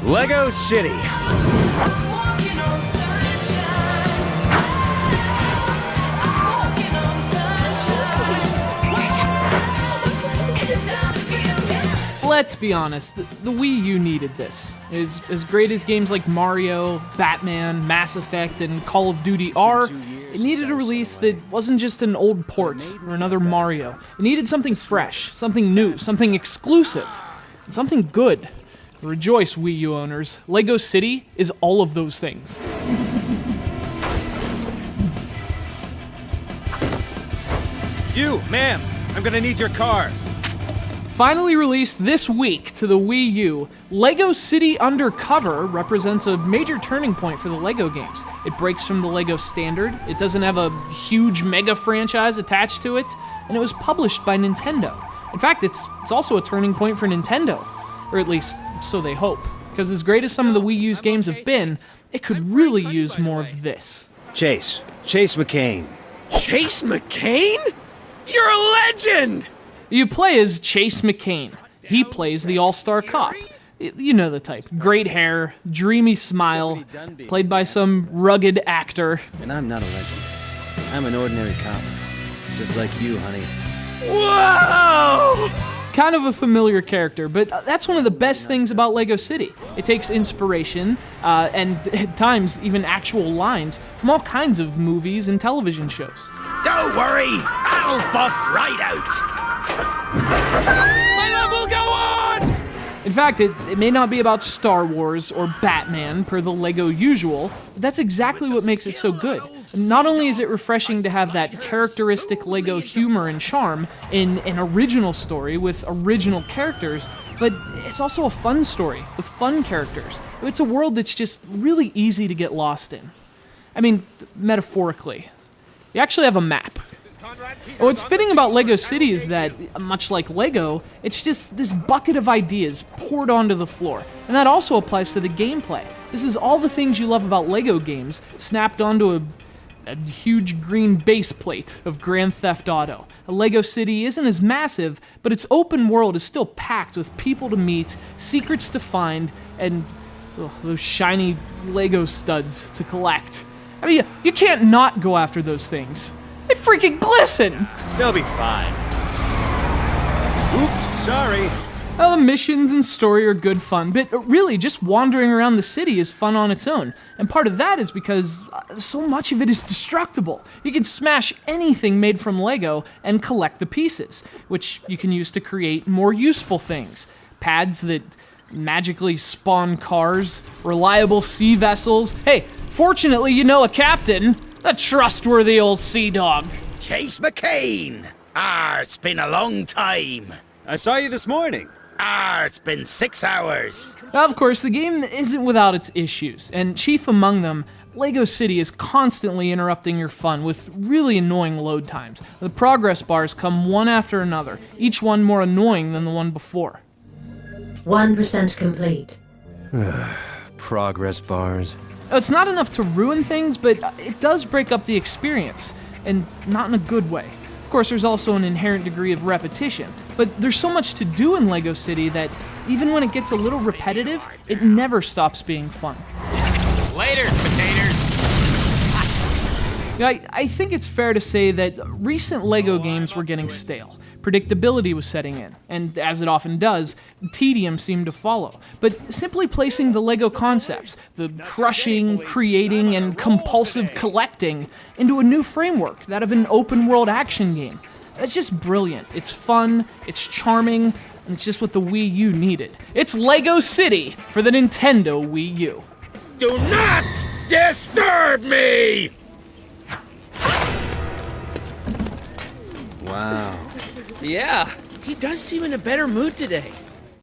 Lego City. Let's be honest, the Wii U needed this. As great as games like Mario, Batman, Mass Effect, and Call of Duty are, it needed a release that wasn't just an old port or another Mario. It needed something fresh, something new, something exclusive, and something good. Rejoice, Wii U owners. Lego City is all of those things. You, ma'am, I'm gonna need your car. Finally released this week to the Wii U, Lego City Undercover represents a major turning point for the Lego games. It breaks from the Lego standard, it doesn't have a huge mega franchise attached to it, and it was published by Nintendo. In fact, it's also a turning point for Nintendo, or at least so they hope, because as great as some of the Wii U's games have been, it could really use more of this. Chase McCain. Chase McCain? You're a legend! You play as Chase McCain. He plays the all-star cop. You know the type. Great hair, dreamy smile, played by some rugged actor. And I'm not a legend. I'm an ordinary cop. Just like you, honey. Whoa! Kind of a familiar character, but that's one of the best things about Lego City. It takes inspiration, and at times even actual lines, from all kinds of movies and television shows. Don't worry, I'll buff right out. My love will go on! In fact, it may not be about Star Wars or Batman per the Lego usual, but that's exactly what makes it so good. Not only is it refreshing to have that characteristic Lego humor and charm in an original story with original characters, but it's also a fun story with fun characters. It's a world that's just really easy to get lost in. I mean, metaphorically. You actually have a map. What's fitting about Lego City is that, much like Lego, it's just this bucket of ideas poured onto the floor. And that also applies to the gameplay. This is all the things you love about Lego games, snapped onto a huge green base plate of Grand Theft Auto. A Lego City isn't as massive, but its open world is still packed with people to meet, secrets to find, and those shiny Lego studs to collect. I mean, you can't not go after those things. They freaking glisten! They'll be fine. Oops, sorry. Well, the missions and story are good fun, but really, just wandering around the city is fun on its own. And part of that is because so much of it is destructible. You can smash anything made from Lego and collect the pieces, which you can use to create more useful things. Pads that magically spawn cars, reliable sea vessels. Hey, fortunately, you know a captain. A trustworthy old sea dog. Chase McCain! It's been a long time. I saw you this morning. It's been 6 hours. Now, of course, the game isn't without its issues, and chief among them, Lego City is constantly interrupting your fun with really annoying load times. The progress bars come one after another, each one more annoying than the one before. 1% complete. Progress bars. It's not enough to ruin things, but it does break up the experience, and not in a good way. Of course, there's also an inherent degree of repetition, but there's so much to do in Lego City that even when it gets a little repetitive, it never stops being fun. Laters, potatoes. I think it's fair to say that recent Lego games were getting stale. Predictability was setting in, and as it often does, tedium seemed to follow. But simply placing the Lego concepts, the crushing, creating, and compulsive collecting, into a new framework, that of an open-world action game, it's just brilliant. It's fun, it's charming, and it's just what the Wii U needed. It's Lego City for the Nintendo Wii U. Do not disturb me! Wow. Yeah, he does seem in a better mood today.